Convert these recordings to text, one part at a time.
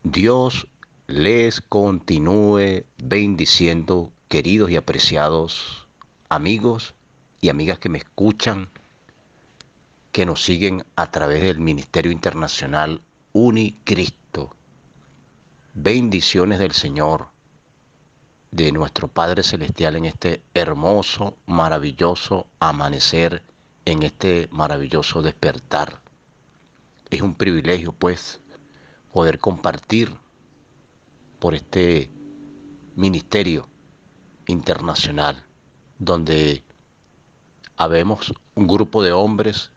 Dios les continúe bendiciendo, queridos y apreciados amigos y amigas que me escuchan, que nos siguen a través del Ministerio Internacional Unicristo. Bendiciones del Señor, de nuestro Padre Celestial en este hermoso, maravilloso amanecer, en este maravilloso despertar. Es un privilegio, pues, poder compartir por este ministerio internacional, donde habemos un grupo de hombres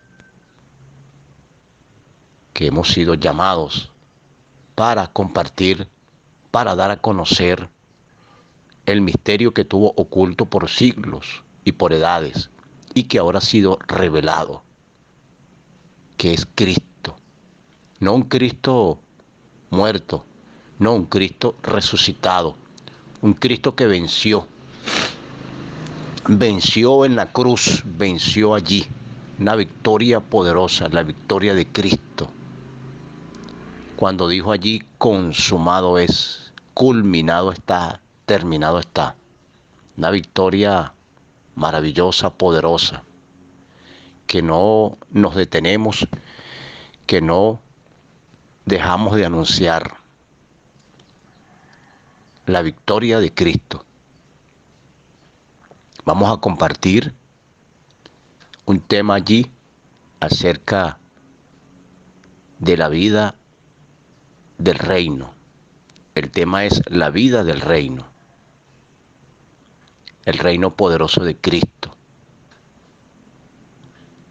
que hemos sido llamados para compartir, para dar a conocer el misterio que tuvo oculto por siglos y por edades, y que ahora ha sido revelado, que es Cristo. No un Cristo muerto, no un Cristo resucitado, un Cristo que venció en la cruz, venció allí, una victoria poderosa, la victoria de Cristo, cuando dijo allí: consumado es, culminado está, terminado está. Una victoria maravillosa, poderosa, que no nos detenemos, que no dejamos de anunciar la victoria de Cristo. Vamos a compartir un tema allí acerca de la vida del reino. El tema es la vida del reino, el reino poderoso de Cristo.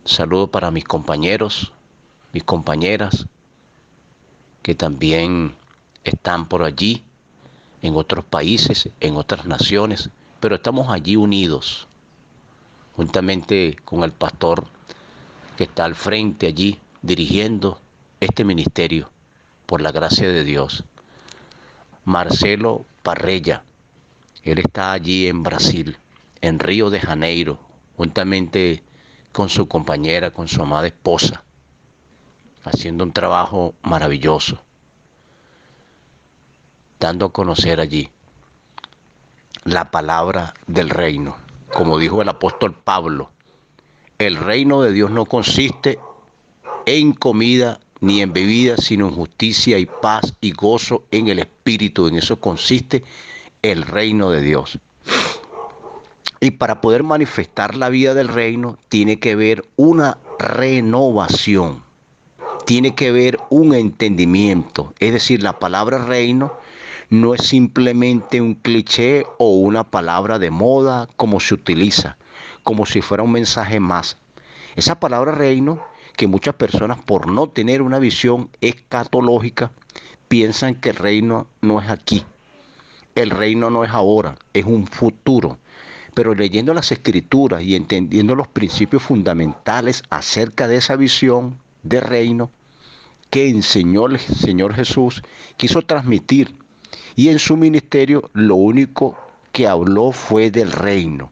Saludo para mis compañeros, mis compañeras, que también están por allí, en otros países, en otras naciones, pero estamos allí unidos, juntamente con el pastor que está al frente allí, dirigiendo este ministerio, por la gracia de Dios, Marcelo Parrella. Él está allí en Brasil, en Río de Janeiro, juntamente con su compañera, con su amada esposa, haciendo un trabajo maravilloso, dando a conocer allí la palabra del reino. Como dijo el apóstol Pablo, el reino de Dios no consiste en comida ni en bebida, sino en justicia y paz y gozo en el Espíritu. En eso consiste el reino de Dios. Y para poder manifestar la vida del reino, tiene que haber una renovación, tiene que haber un entendimiento. Es decir, la palabra reino no es simplemente un cliché o una palabra de moda como se utiliza, como si fuera un mensaje más. Esa palabra reino, que muchas personas, por no tener una visión escatológica, piensan que el reino no es aquí. El reino no es ahora, es un futuro. Pero leyendo las escrituras y entendiendo los principios fundamentales acerca de esa visión de reino que enseñó el Señor Jesús, quiso transmitir, y en su ministerio lo único que habló fue del reino.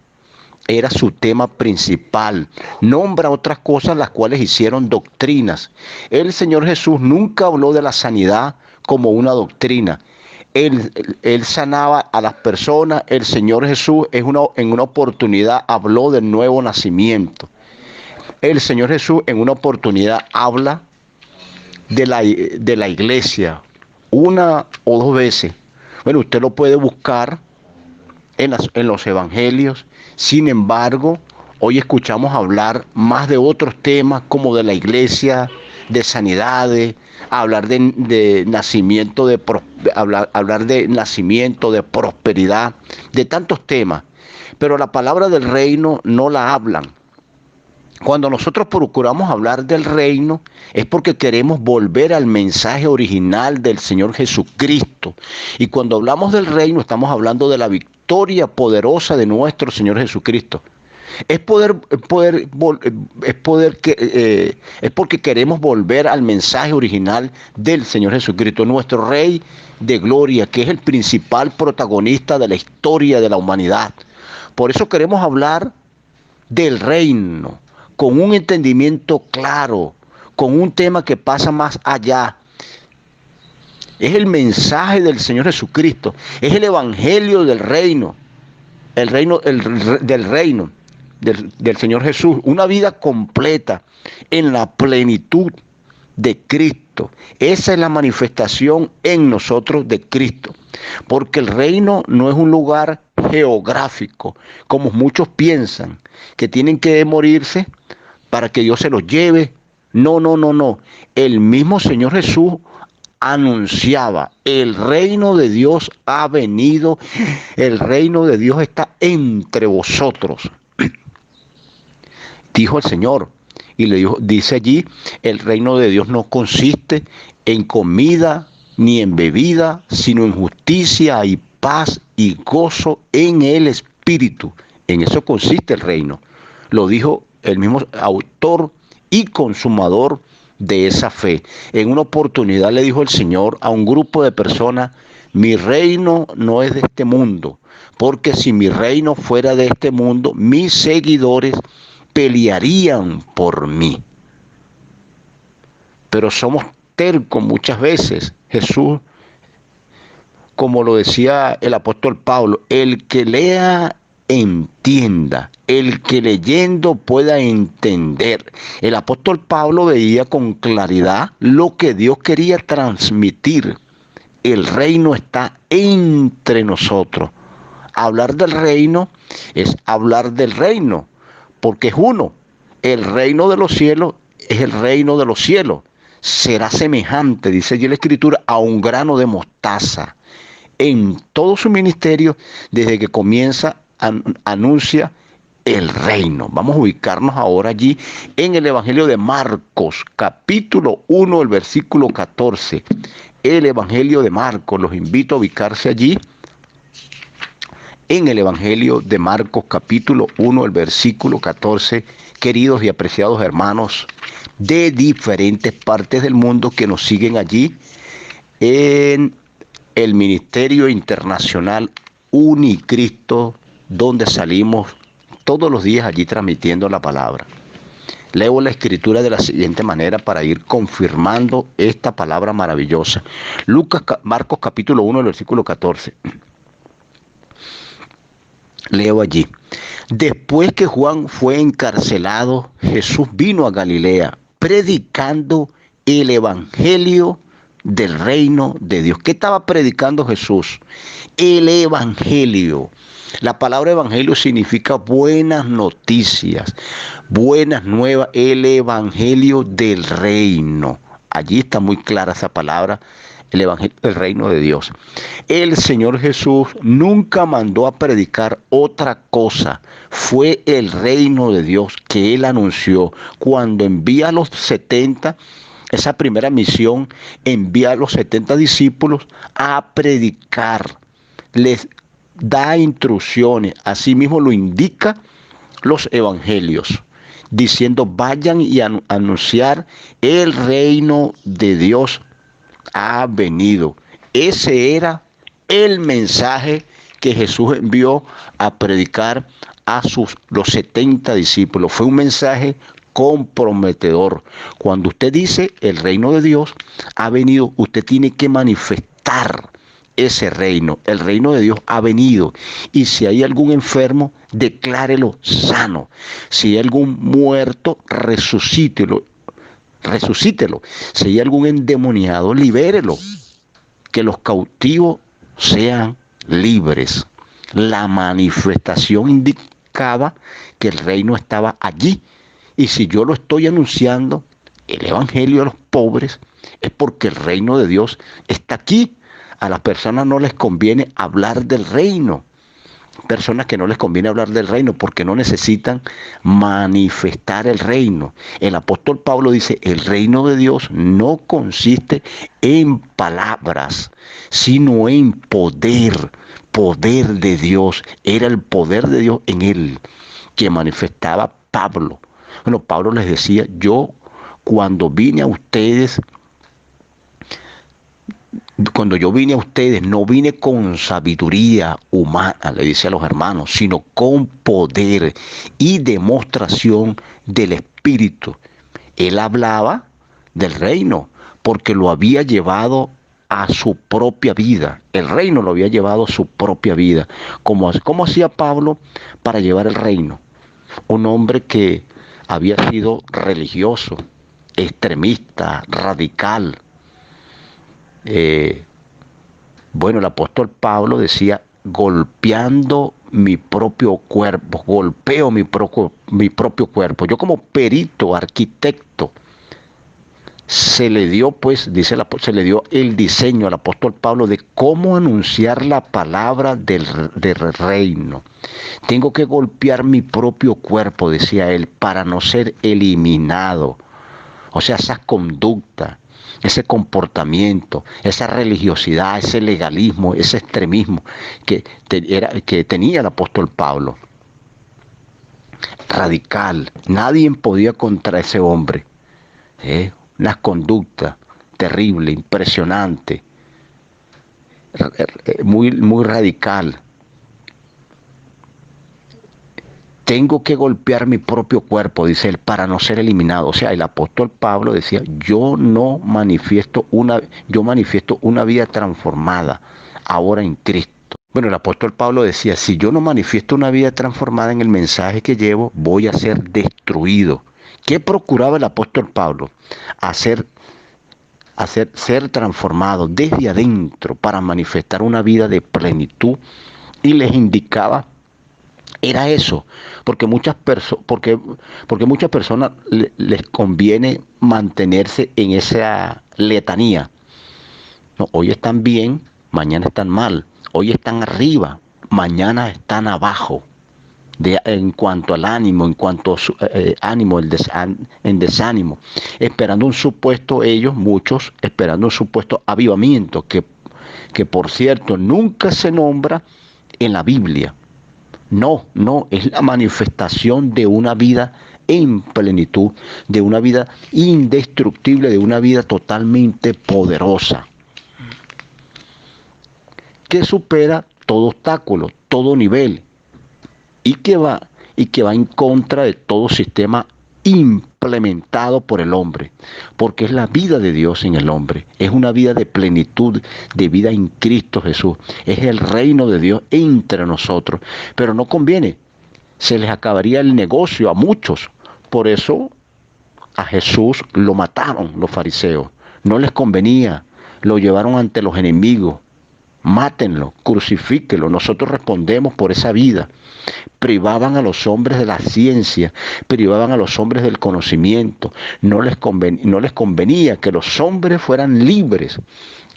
Era su tema principal. Nombra otras cosas las cuales hicieron doctrinas. El Señor Jesús nunca habló de la sanidad como una doctrina. Él sanaba a las personas. El Señor Jesús en una oportunidad habló del nuevo nacimiento. El Señor Jesús en una oportunidad habla de la iglesia, una o dos veces. Bueno, usted lo puede buscar en los evangelios. Sin embargo, hoy escuchamos hablar más de otros temas, como de la iglesia, de sanidades, hablar de nacimiento, hablar de nacimiento, de prosperidad, de tantos temas. Pero la palabra del reino no la hablan. Cuando nosotros procuramos hablar del reino, es porque queremos volver al mensaje original del Señor Jesucristo. Y cuando hablamos del reino, estamos hablando de la victoria poderosa de nuestro Señor Jesucristo. Es porque queremos volver al mensaje original del Señor Jesucristo, nuestro Rey de gloria, que es el principal protagonista de la historia de la humanidad. Por eso queremos hablar del reino, con un entendimiento claro, con un tema que pasa más allá. Es el mensaje del Señor Jesucristo. Es el evangelio del reino. El reino, del reino del Señor Jesús. Una vida completa en la plenitud de Cristo. Esa es la manifestación en nosotros de Cristo. Porque el reino no es un lugar geográfico, como muchos piensan, que tienen que morirse para que Dios se los lleve. No, no, no, no. El mismo Señor Jesús anunciaba, el reino de Dios ha venido, el reino de Dios está entre vosotros, dijo el Señor. Y le dijo, dice allí, el reino de Dios no consiste en comida ni en bebida, sino en justicia y paz y gozo en el Espíritu. En eso consiste el reino. Lo dijo el mismo autor y consumador de esa fe. En una oportunidad le dijo el Señor a un grupo de personas, mi reino no es de este mundo, porque si mi reino fuera de este mundo, mis seguidores pelearían por mí. Pero somos tercos muchas veces. Jesús, como lo decía el apóstol Pablo, el que lea entienda, el que leyendo pueda entender. El apóstol Pablo veía con claridad lo que Dios quería transmitir. El reino está entre nosotros. Hablar del reino es hablar del reino, porque es uno. El reino de los cielos es el reino de los cielos. Será semejante, dice allí la Escritura, a un grano de mostaza. En todo su ministerio, desde que comienza, anuncia el reino. Vamos a ubicarnos ahora allí en el Evangelio de Marcos, capítulo 1, el versículo 14. El Evangelio de Marcos, los invito a ubicarse allí en el Evangelio de Marcos, capítulo 1, el versículo 14. Queridos y apreciados hermanos de diferentes partes del mundo que nos siguen allí en el Ministerio Internacional Unicristo, donde salimos todos los días allí transmitiendo la palabra. Leo la escritura de la siguiente manera para ir confirmando esta palabra maravillosa. Marcos capítulo 1, el versículo 14. Leo allí. Después que Juan fue encarcelado, Jesús vino a Galilea predicando el evangelio del reino de Dios. ¿Qué estaba predicando Jesús? El evangelio. La palabra evangelio significa buenas noticias, buenas nuevas, el evangelio del reino. Allí está muy clara esa palabra, el evangelio del reino de Dios. El Señor Jesús nunca mandó a predicar otra cosa. Fue el reino de Dios que Él anunció cuando envía a los 70. Esa primera misión, envía a los 70 discípulos a predicar. Les da instrucciones, asimismo lo indica los evangelios, diciendo vayan y anunciar el reino de Dios ha venido. Ese era el mensaje que Jesús envió a predicar a los 70 discípulos. Fue un mensaje comprometedor. Cuando usted dice el reino de Dios ha venido, usted tiene que manifestar ese reino. El reino de Dios ha venido. Y si hay algún enfermo, declárelo sano. Si hay algún muerto, resucítelo. Si hay algún endemoniado, libérelo. Que los cautivos sean libres. La manifestación indicaba que el reino estaba allí. Y si yo lo estoy anunciando, el evangelio a los pobres, es porque el reino de Dios está aquí. A las personas no les conviene hablar del reino. Personas que no les conviene hablar del reino porque no necesitan manifestar el reino. El apóstol Pablo dice, el reino de Dios no consiste en palabras, sino en poder. Poder de Dios. Era el poder de Dios en él que manifestaba Pablo. Bueno, Pablo les decía, yo cuando vine a ustedes, no vine con sabiduría humana, le dice a los hermanos, sino con poder y demostración del Espíritu. Él hablaba del reino porque lo había llevado a su propia vida. El reino lo había llevado a su propia vida. ¿Cómo hacía Pablo para llevar el reino? Un hombre que había sido religioso, extremista, radical. Bueno, el apóstol Pablo decía, golpeando mi propio cuerpo, golpeo mi propio cuerpo. Yo como perito, arquitecto, se le dio, pues, se le dio el diseño al apóstol Pablo de cómo anunciar la palabra del reino. Tengo que golpear mi propio cuerpo, decía él, para no ser eliminado. O sea, esa conducta, ese comportamiento, esa religiosidad, ese legalismo, ese extremismo que tenía el apóstol Pablo. Radical. Nadie podía contra ese hombre. Una conducta terrible, impresionante, muy radical. Tengo que golpear mi propio cuerpo, dice él, para no ser eliminado. O sea, el apóstol Pablo decía, yo manifiesto una vida transformada ahora en Cristo. Bueno, el apóstol Pablo decía, si yo no manifiesto una vida transformada en el mensaje que llevo, voy a ser destruido. ¿Qué procuraba el apóstol Pablo? Ser transformado desde adentro para manifestar una vida de plenitud, y les indicaba era eso, porque muchas personas les conviene mantenerse en esa letanía. No, hoy están bien, mañana están mal. Hoy están arriba, mañana están abajo. En cuanto al ánimo, en cuanto a ánimo, en desánimo, esperando un supuesto, muchos, esperando un supuesto avivamiento, que por cierto nunca se nombra en la Biblia. No, es la manifestación de una vida en plenitud, de una vida indestructible, de una vida totalmente poderosa, que supera todo obstáculo, todo nivel, y que va en contra de todo sistema implementado por el hombre, porque es la vida de Dios en el hombre, es una vida de plenitud, de vida en Cristo Jesús, es el reino de Dios entre nosotros, pero no conviene, se les acabaría el negocio a muchos. Por eso a Jesús lo mataron los fariseos, no les convenía, lo llevaron ante los enemigos. Mátenlo, crucifíquenlo. Nosotros respondemos por esa vida. Privaban a los hombres de la ciencia, privaban a los hombres del conocimiento. No les convenía que los hombres fueran libres.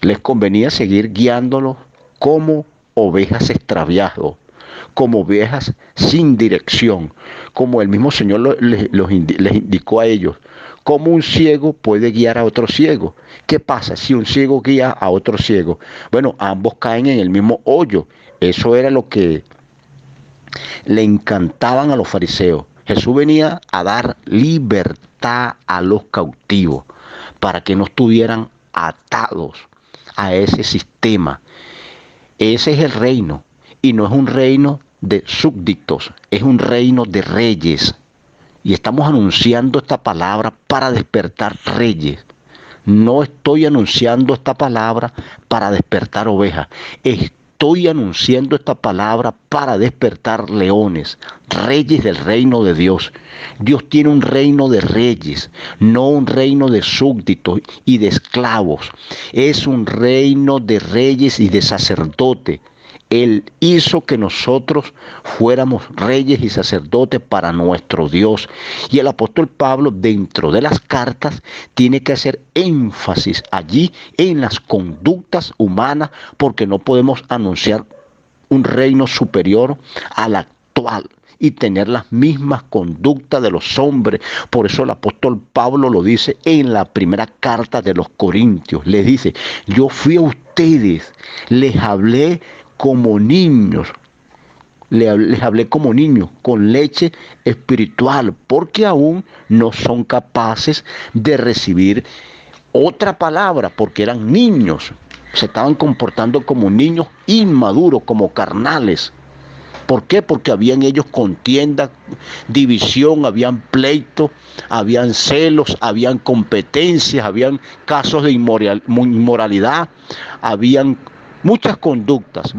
Les convenía seguir guiándolos como ovejas extraviados, como ovejas sin dirección, como el mismo Señor les indicó a ellos. ¿Cómo un ciego puede guiar a otro ciego? ¿Qué pasa si un ciego guía a otro ciego? Bueno, ambos caen en el mismo hoyo. Eso era lo que le encantaban a los fariseos. Jesús venía a dar libertad a los cautivos para que no estuvieran atados a ese sistema. Ese es el reino, y no es un reino de súbditos, es un reino de reyes. Y estamos anunciando esta palabra para despertar reyes. No estoy anunciando esta palabra para despertar ovejas. Estoy anunciando esta palabra para despertar leones, reyes del reino de Dios. Dios tiene un reino de reyes, no un reino de súbditos y de esclavos. Es un reino de reyes y de sacerdotes. Él hizo que nosotros fuéramos reyes y sacerdotes para nuestro Dios. Y el apóstol Pablo, dentro de las cartas, tiene que hacer énfasis allí en las conductas humanas, porque no podemos anunciar un reino superior al actual y tener las mismas conductas de los hombres. Por eso el apóstol Pablo lo dice en la primera carta de los Corintios. Les dice, yo fui a ustedes, les hablé como niños, les hablé como niños, con leche espiritual, porque aún no son capaces de recibir otra palabra, porque eran niños, se estaban comportando como niños inmaduros, como carnales. ¿Por qué? Porque habían ellos contienda, división, habían pleitos, habían celos, habían competencias, habían casos de inmoralidad, habían muchas conductas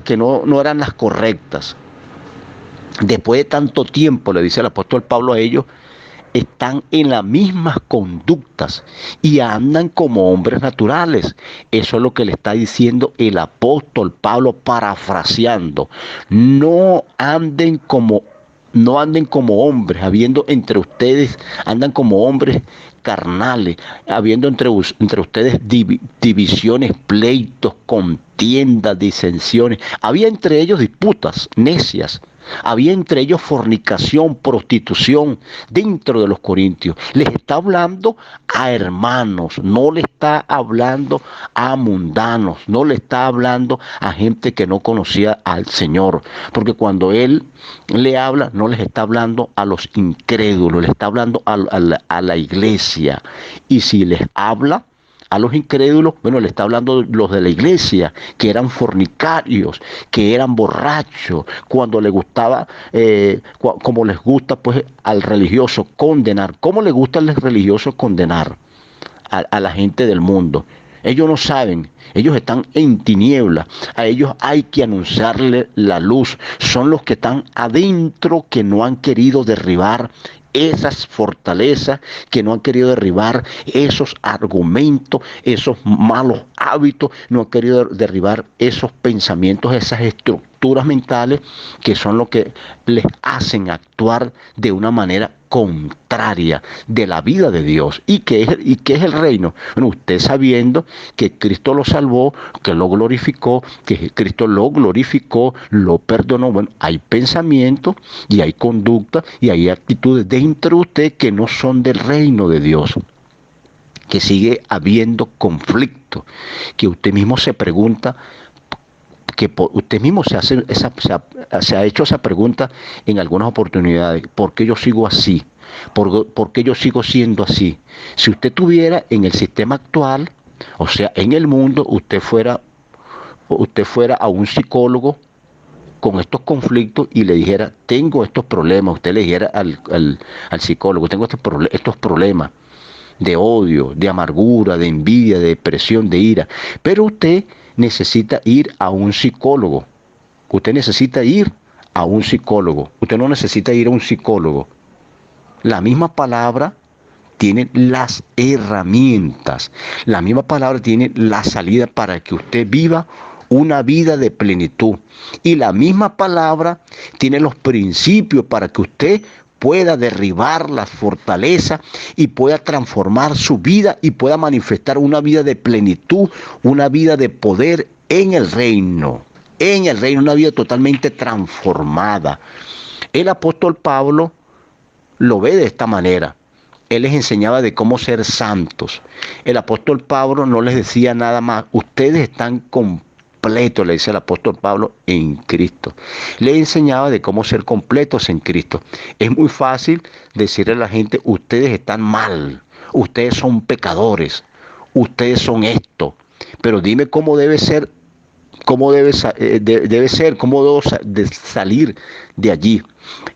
que no eran las correctas. Después de tanto tiempo, le dice el apóstol Pablo a ellos, están en las mismas conductas y andan como hombres naturales. Eso es lo que le está diciendo el apóstol Pablo, parafraseando. No anden como hombres, habiendo entre ustedes, andan como hombres carnales, habiendo entre ustedes divisiones, pleitos, contiendas, disensiones. Había entre ellos disputas necias. Había entre ellos fornicación, prostitución dentro de los corintios. Les está hablando a hermanos, no le está hablando a mundanos, no le está hablando a gente que no conocía al Señor. Porque cuando Él le habla, no les está hablando a los incrédulos, le está hablando a la iglesia. Y si les habla a los incrédulos, bueno, le está hablando los de la iglesia, que eran fornicarios, que eran borrachos, cuando les gustaba, como les gusta pues al religioso condenar. ¿Cómo les gusta al religioso condenar a la gente del mundo? Ellos no saben, ellos están en tinieblas, a ellos hay que anunciarle la luz. Son los que están adentro, que no han querido derribar esas fortalezas, que no han querido derribar esos argumentos, esos malos hábitos, no han querido derribar esos pensamientos, esas estructuras mentales que son lo que les hacen actuar de una manera contraria de la vida de Dios. ¿Y qué es el reino? Bueno, usted sabiendo que Cristo lo salvó, que lo glorificó, que Cristo lo glorificó, lo perdonó. Bueno, hay pensamientos y hay conducta y hay actitudes dentro de usted que no son del reino de Dios, que sigue habiendo conflicto, que usted mismo se pregunta, que usted mismo se ha hecho esa pregunta en algunas oportunidades: ¿por qué yo sigo así? ¿Por qué yo sigo siendo así? Si usted tuviera en el sistema actual, o sea, en el mundo, usted fuera a un psicólogo con estos conflictos y le dijera: tengo estos problemas. Usted le dijera al psicólogo: tengo estos problemas de odio, de amargura, de envidia, de depresión, de ira. Pero usted necesita ir a un psicólogo. Usted necesita ir a un psicólogo. Usted no necesita ir a un psicólogo. La misma palabra tiene las herramientas. La misma palabra tiene la salida para que usted viva una vida de plenitud. Y la misma palabra tiene los principios para que usted pueda derribar las fortalezas y pueda transformar su vida y pueda manifestar una vida de plenitud, una vida de poder en el reino, una vida totalmente transformada. El apóstol Pablo lo ve de esta manera. Él les enseñaba de cómo ser santos. El apóstol Pablo no les decía nada más: ustedes están completos, le dice el apóstol Pablo, en Cristo. Le enseñaba de cómo ser completos en Cristo. Es muy fácil decirle a la gente: ustedes están mal, ustedes son pecadores, ustedes son esto. Pero dime cómo debe ser, cómo debe salir de allí.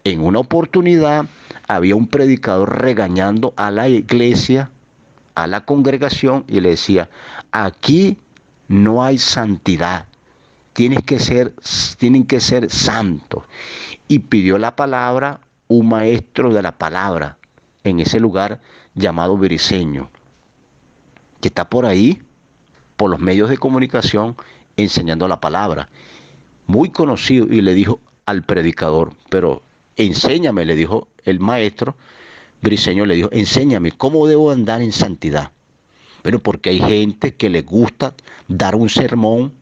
En una oportunidad había un predicador regañando a la iglesia, a la congregación, y le decía: aquí no hay santidad, tienen que ser santos. Y pidió la palabra un maestro de la palabra en ese lugar llamado Briceño, que está por ahí, por los medios de comunicación, enseñando la palabra. Muy conocido. Y le dijo al predicador: pero enséñame, le dijo el maestro Briceño, le dijo: enséñame cómo debo andar en santidad. Pero porque hay gente que le gusta dar un sermón,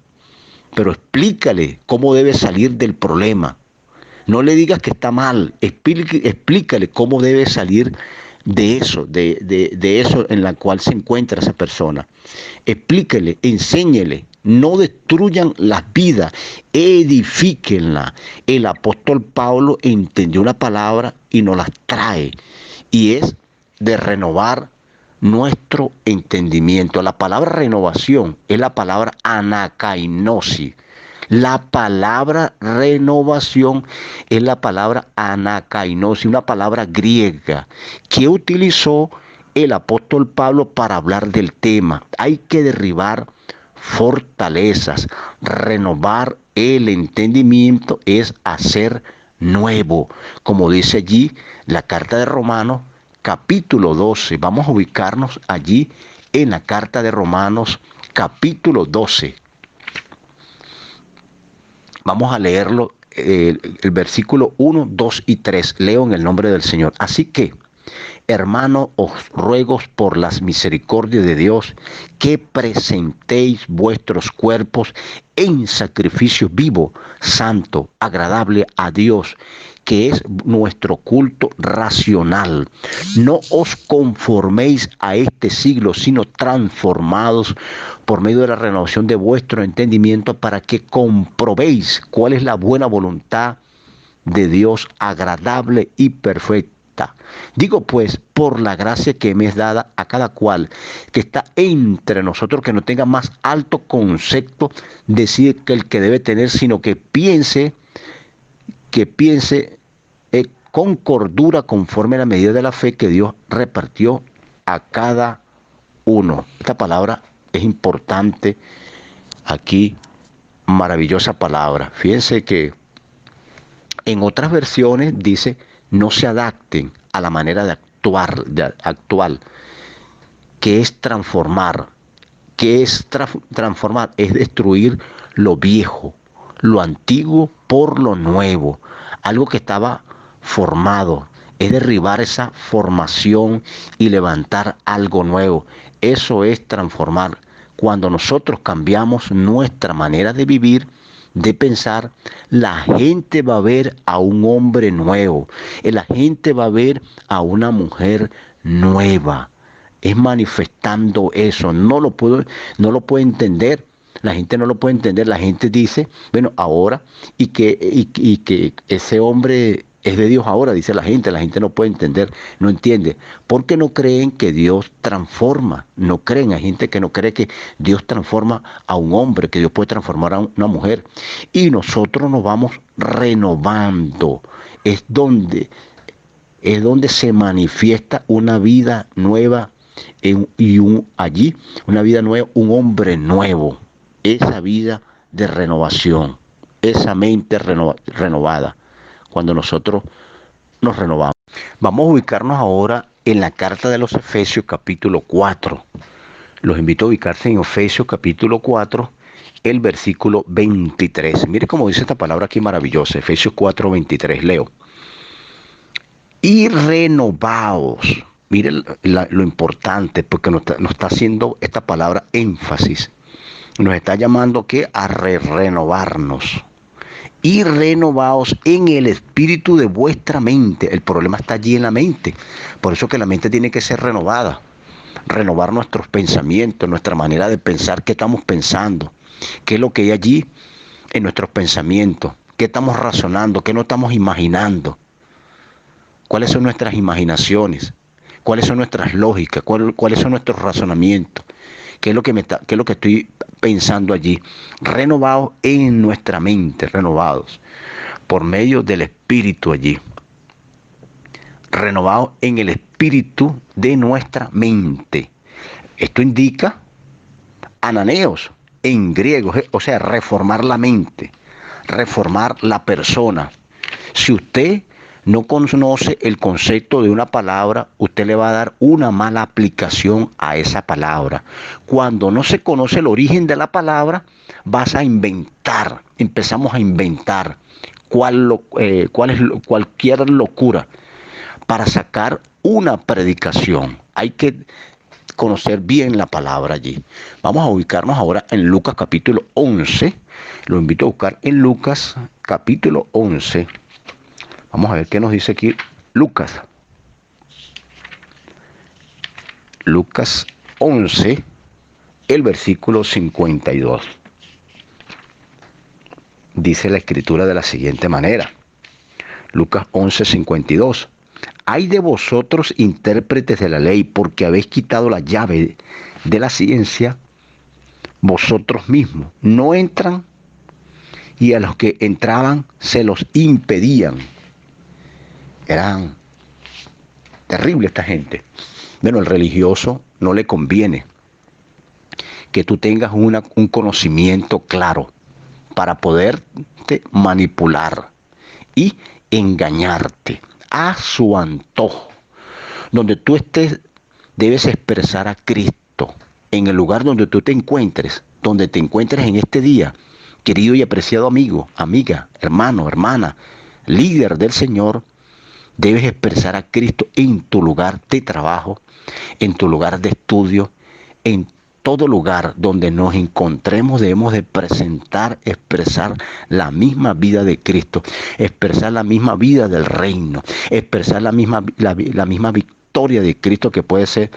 pero explícale cómo debe salir del problema. No le digas que está mal, explícale cómo debe salir de eso, de eso en la cual se encuentra esa persona. Explíquele, enséñele. No destruyan las vidas, edifíquenla. El apóstol Pablo entendió una palabra y nos las trae, y es de renovar nuestro entendimiento. La palabra renovación es la palabra anakainosis. La palabra renovación es la palabra anakainosis, una palabra griega que utilizó el apóstol Pablo para hablar del tema. Hay que derribar fortalezas, renovar el entendimiento es hacer nuevo, como dice allí la carta de Romanos capítulo 12. Vamos a ubicarnos allí en la carta de Romanos capítulo 12. Vamos a leerlo, el versículo 1, 2 y 3. Leo en el nombre del Señor. Así que, hermano, os ruego por las misericordias de Dios que presentéis vuestros cuerpos en sacrificio vivo, santo, agradable a Dios, que es nuestro culto racional. No os conforméis a este siglo, sino transformados por medio de la renovación de vuestro entendimiento para que comprobéis cuál es la buena voluntad de Dios, agradable y perfecta. Digo pues, por la gracia que me es dada a cada cual que está entre nosotros, que no tenga más alto concepto de sí que el que debe tener, sino que piense con cordura conforme a la medida de la fe que Dios repartió a cada uno. Esta palabra es importante aquí, maravillosa palabra. Fíjense que en otras versiones dice, no se adapten a la manera de actual, que es transformar. ¿Qué es transformar? Es destruir lo viejo, lo antiguo por lo nuevo, algo que estaba formado. Es derribar esa formación y levantar algo nuevo. Eso es transformar. Cuando nosotros cambiamos nuestra manera de vivir, de pensar, la gente va a ver a un hombre nuevo, la gente va a ver a una mujer nueva. Es manifestando eso, no lo puede entender. La gente no lo puede entender. La gente dice, bueno, ahora, y que ese hombre es de Dios ahora, dice la gente no puede entender, no entiende, porque no creen que Dios transforma, no creen, hay gente que no cree que Dios transforma a un hombre, que Dios puede transformar a una mujer, y nosotros nos vamos renovando, es donde se manifiesta una vida nueva allí, una vida nueva, un hombre nuevo, esa vida de renovación, esa mente renovada, cuando nosotros nos renovamos. Vamos a ubicarnos ahora en la carta de los Efesios capítulo 4. Los invito a ubicarse en Efesios capítulo 4, el versículo 23. Mire cómo dice esta palabra aquí maravillosa, Efesios 4, 23, leo. Y renovaos. Mire lo importante, porque nos está haciendo esta palabra énfasis. Nos está llamando ¿qué? A renovarnos. Y renovaos en el espíritu de vuestra mente. El problema está allí en la mente. Por eso que la mente tiene que ser renovada. Renovar nuestros pensamientos, nuestra manera de pensar, qué estamos pensando, qué es lo que hay allí en nuestros pensamientos, qué estamos razonando, qué no estamos imaginando, cuáles son nuestras imaginaciones, cuáles son nuestras lógicas, cuáles son nuestros razonamientos. ¿Qué es lo que estoy pensando allí? Renovados en nuestra mente, renovados por medio del Espíritu allí. Renovados en el Espíritu de nuestra mente. Esto indica ananeos en griego, o sea, reformar la mente, reformar la persona. Si usted no conoce el concepto de una palabra, usted le va a dar una mala aplicación a esa palabra. Cuando no se conoce el origen de la palabra, vas a inventar, empezamos a inventar cualquier locura para sacar una predicación. Hay que conocer bien la palabra allí. Vamos a ubicarnos ahora en Lucas capítulo 11. Lo invito a buscar en Lucas capítulo 11. Vamos a ver qué nos dice aquí Lucas. Lucas 11, el versículo 52. Dice la escritura de la siguiente manera. Lucas 11, 52. Hay de vosotros intérpretes de la ley, porque habéis quitado la llave de la ciencia vosotros mismos. No entran y a los que entraban se los impedían. Eran terribles esta gente. Bueno, al religioso no le conviene que tú tengas un conocimiento claro para poderte manipular y engañarte a su antojo. Donde tú estés, debes expresar a Cristo en el lugar donde tú te encuentres en este día, querido y apreciado amigo, amiga, hermano, hermana, líder del Señor. Debes expresar a Cristo en tu lugar de trabajo, en tu lugar de estudio, en todo lugar donde nos encontremos. Debemos de expresar la misma vida de Cristo, expresar la misma vida del reino, expresar la misma victoria de Cristo que puede ser,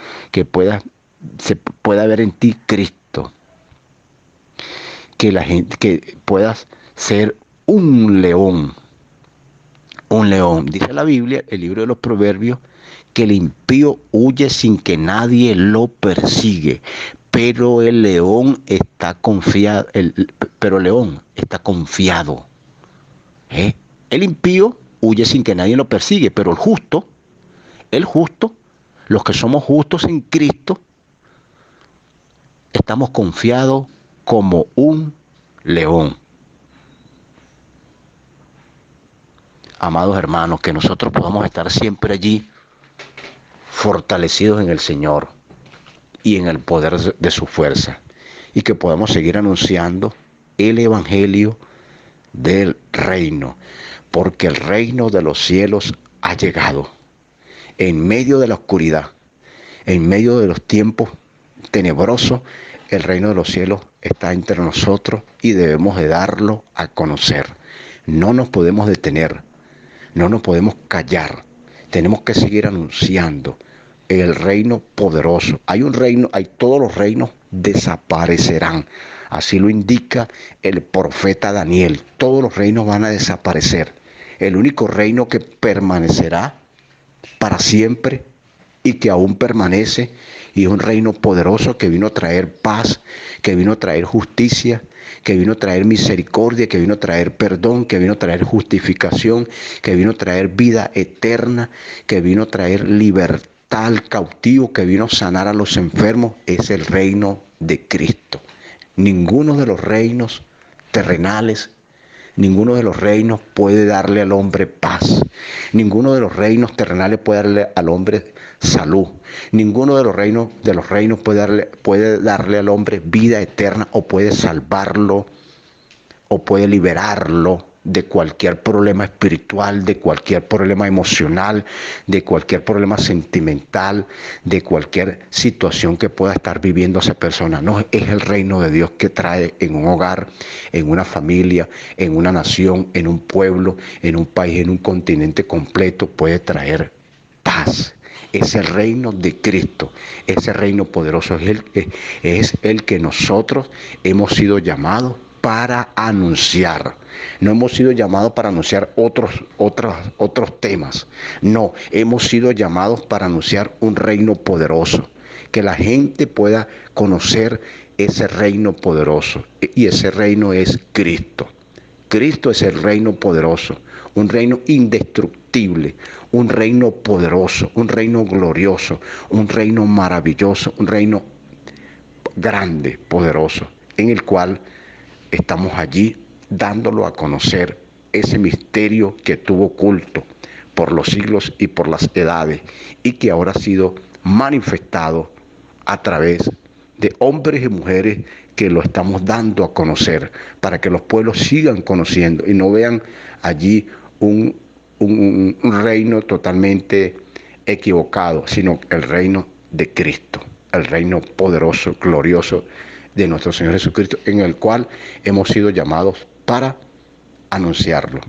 se pueda ver en ti Cristo. Que puedas ser un león. Un león. Dice la Biblia, el libro de los Proverbios, que el impío huye sin que nadie lo persigue, pero el león está confiado. Pero el león está confiado. El impío huye sin que nadie lo persigue, pero el justo, los que somos justos en Cristo, estamos confiados como un león. Amados hermanos, que nosotros podamos estar siempre allí fortalecidos en el Señor y en el poder de su fuerza, y que podamos seguir anunciando el evangelio del reino, porque el reino de los cielos ha llegado. En medio de la oscuridad, en medio de los tiempos tenebrosos, el reino de los cielos está entre nosotros y debemos de darlo a conocer. No nos podemos detener. No nos podemos callar, tenemos que seguir anunciando el reino poderoso. Todos los reinos desaparecerán, así lo indica el profeta Daniel. Todos los reinos van a desaparecer. El único reino que permanecerá para siempre y que aún permanece, y es un reino poderoso que vino a traer paz, que vino a traer justicia, que vino a traer misericordia, que vino a traer perdón, que vino a traer justificación, que vino a traer vida eterna, que vino a traer libertad al cautivo, que vino a sanar a los enfermos. Es el reino de Cristo. Ninguno de los reinos terrenales, ninguno de los reinos puede darle al hombre paz. Ninguno de los reinos terrenales puede darle al hombre salud. Ninguno de los reinos puede darle al hombre vida eterna, o puede salvarlo, o puede liberarlo de cualquier problema espiritual, de cualquier problema emocional, de cualquier problema sentimental, de cualquier situación que pueda estar viviendo esa persona. No, es el reino de Dios que trae en un hogar, en una familia, en una nación, en un pueblo, en un país, en un continente completo, puede traer paz. Es el reino de Cristo, ese reino poderoso es el que nosotros hemos sido llamados para anunciar. No hemos sido llamados para anunciar otros temas. No, hemos sido llamados para anunciar un reino poderoso, que la gente pueda conocer ese reino poderoso, y ese reino es Cristo. Cristo es el reino poderoso, un reino indestructible, un reino poderoso, un reino glorioso, un reino maravilloso, un reino grande, poderoso, en el cual estamos allí dándolo a conocer, ese misterio que tuvo oculto por los siglos y por las edades, y que ahora ha sido manifestado a través de hombres y mujeres que lo estamos dando a conocer, para que los pueblos sigan conociendo y no vean allí un reino totalmente equivocado, sino el reino de Cristo, el reino poderoso, glorioso de nuestro Señor Jesucristo, en el cual hemos sido llamados para anunciarlo.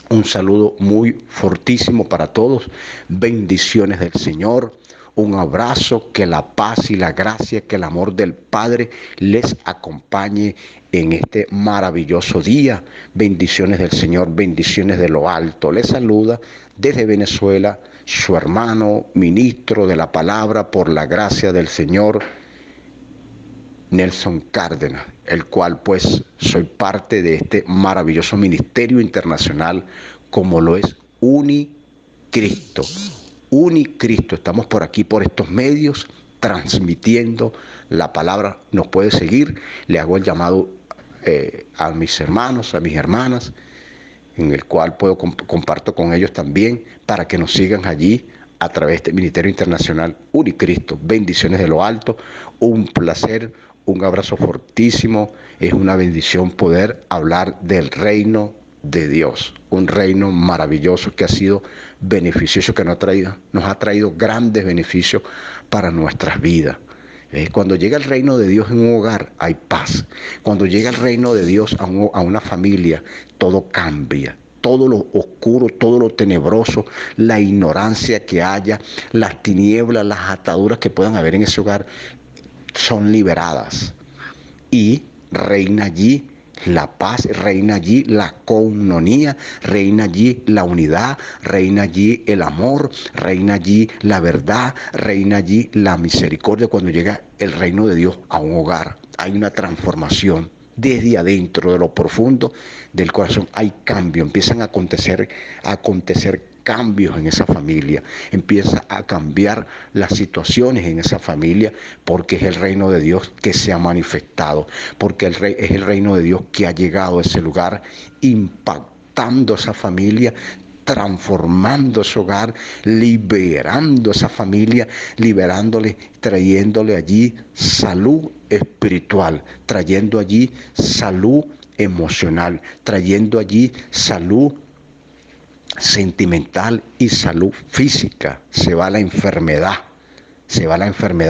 Un saludo muy fortísimo para todos, bendiciones del Señor, un abrazo, que la paz y la gracia, que el amor del Padre les acompañe en este maravilloso día. Bendiciones del Señor, bendiciones de lo alto. Les saluda desde Venezuela su hermano, ministro de la palabra, por la gracia del Señor, Nelson Cárdenas, el cual pues soy parte de este maravilloso ministerio internacional como lo es Unicristo. Unicristo, estamos por aquí, por estos medios, transmitiendo la palabra. Nos puede seguir, le hago el llamado a mis hermanos, a mis hermanas, en el cual comparto con ellos también, para que nos sigan allí a través del Ministerio Internacional Unicristo. Bendiciones de lo alto, un placer, un abrazo fortísimo. Es una bendición poder hablar del reino de Dios, un reino maravilloso que ha sido beneficioso, que nos ha traído grandes beneficios para nuestras vidas. Cuando llega el reino de Dios en un hogar, hay paz. Cuando llega el reino de Dios a una familia, todo cambia. Todo lo oscuro, todo lo tenebroso, la ignorancia que haya, las tinieblas, las ataduras que puedan haber en ese hogar, son liberadas. Y reina allí la paz, reina allí la coinonía, reina allí la unidad, reina allí el amor, reina allí la verdad, reina allí la misericordia. Cuando llega el reino de Dios a un hogar, hay una transformación. Desde adentro, de lo profundo del corazón, hay cambio, empiezan a acontecer cambios en esa familia, empieza a cambiar las situaciones en esa familia, porque es el reino de Dios que se ha manifestado, porque es el reino de Dios que ha llegado a ese lugar, impactando esa familia, transformando ese hogar, liberando esa familia, liberándole, trayéndole allí salud espiritual, trayendo allí salud emocional, trayendo allí salud sentimental y salud física. Se va la enfermedad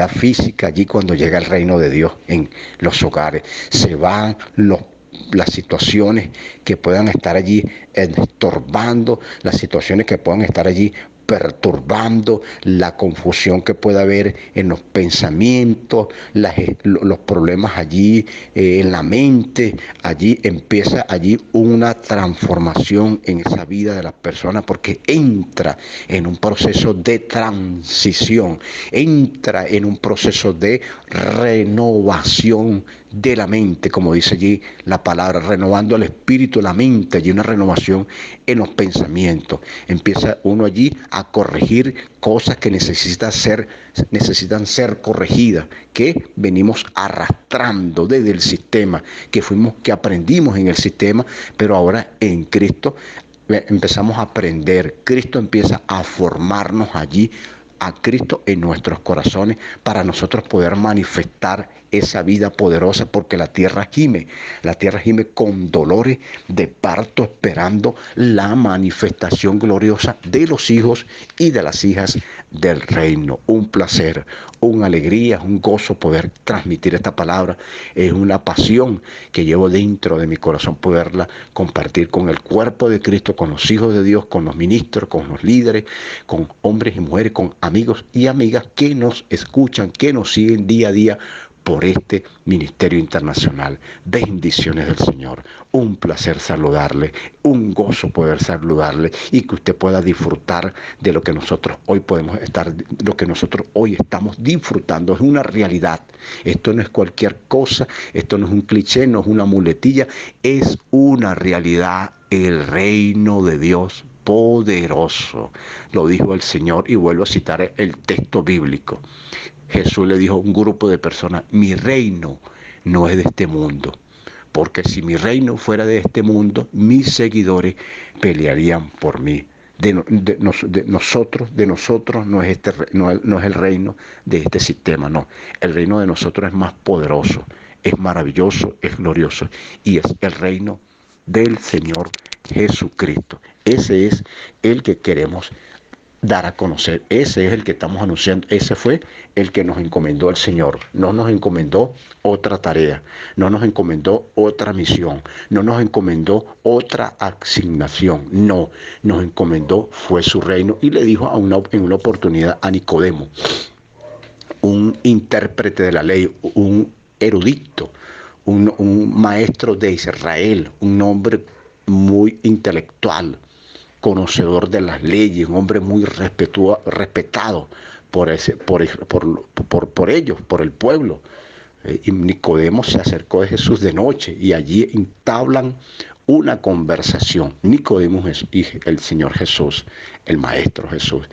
física allí cuando llega el reino de Dios en los hogares. Se van las situaciones que puedan estar allí estorbando, las situaciones que puedan estar allí perturbando, la confusión que pueda haber en los pensamientos, los problemas allí en la mente. Allí empieza una transformación en esa vida de las personas, porque entra en un proceso de transición, entra en un proceso de renovación de la mente, como dice allí la palabra, renovando el espíritu, la mente, allí una renovación en los pensamientos. Empieza uno allí a corregir cosas que necesitan ser corregidas, que venimos arrastrando desde el sistema, que aprendimos en el sistema, pero ahora en Cristo empezamos a aprender. Cristo empieza a formarnos allí, a Cristo en nuestros corazones, para nosotros poder manifestar esa vida poderosa, porque la tierra gime con dolores de parto, esperando la manifestación gloriosa de los hijos y de las hijas del reino. Un placer, una alegría, un gozo poder transmitir esta palabra. Es una pasión que llevo dentro de mi corazón, poderla compartir con el cuerpo de Cristo, con los hijos de Dios, con los ministros, con los líderes, con hombres y mujeres, con amigos y amigas que nos escuchan, que nos siguen día a día por este ministerio internacional. Bendiciones del Señor. Un placer saludarle, un gozo poder saludarle, y que usted pueda disfrutar de lo que nosotros hoy lo que nosotros hoy estamos disfrutando. Es una realidad. Esto no es cualquier cosa, esto no es un cliché, no es una muletilla, es una realidad. El reino de Dios poderoso, lo dijo el Señor, y vuelvo a citar el texto bíblico. Jesús le dijo a un grupo de personas: mi reino no es de este mundo, porque si mi reino fuera de este mundo, mis seguidores pelearían por mí. De nosotros no es el reino de este sistema, no. El reino de nosotros es más poderoso, es maravilloso, es glorioso, y es el reino del Señor Jesucristo. Ese es el que queremos dar a conocer, ese es el que estamos anunciando, ese fue el que nos encomendó el Señor. No nos encomendó otra tarea, no nos encomendó otra misión, no nos encomendó otra asignación, no, nos encomendó fue su reino. Y le dijo en una oportunidad a Nicodemo, un intérprete de la ley, un erudito, un maestro de Israel, un hombre muy intelectual, conocedor de las leyes, un hombre muy respetado por ellos, por el pueblo. Y Nicodemo se acercó a Jesús de noche y allí entablan una conversación. Nicodemo y el Señor Jesús, el Maestro Jesús.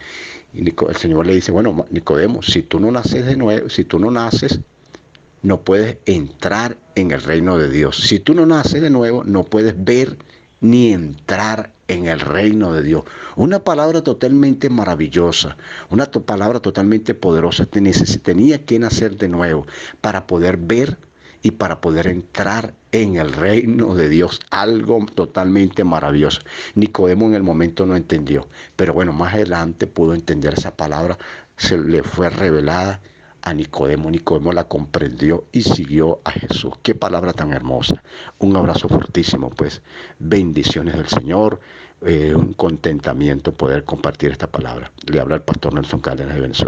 Y el Señor le dice, bueno, Nicodemo, si tú no naces de nuevo, si tú no naces, no puedes entrar en el reino de Dios. Si tú no naces de nuevo, no puedes ver ni entrar en el reino de Dios. Una palabra totalmente maravillosa, una palabra totalmente poderosa. Tenía que nacer de nuevo para poder ver y para poder entrar en el reino de Dios. Algo totalmente maravilloso. Nicodemo en el momento no entendió, pero bueno, más adelante pudo entender esa palabra, se le fue revelada a Nicodemo. Nicodemo la comprendió y siguió a Jesús. Qué palabra tan hermosa. Un abrazo fortísimo, pues. Bendiciones del Señor. Un contentamiento poder compartir esta palabra. Le habla el pastor Nelson Cárdenas de Venezuela.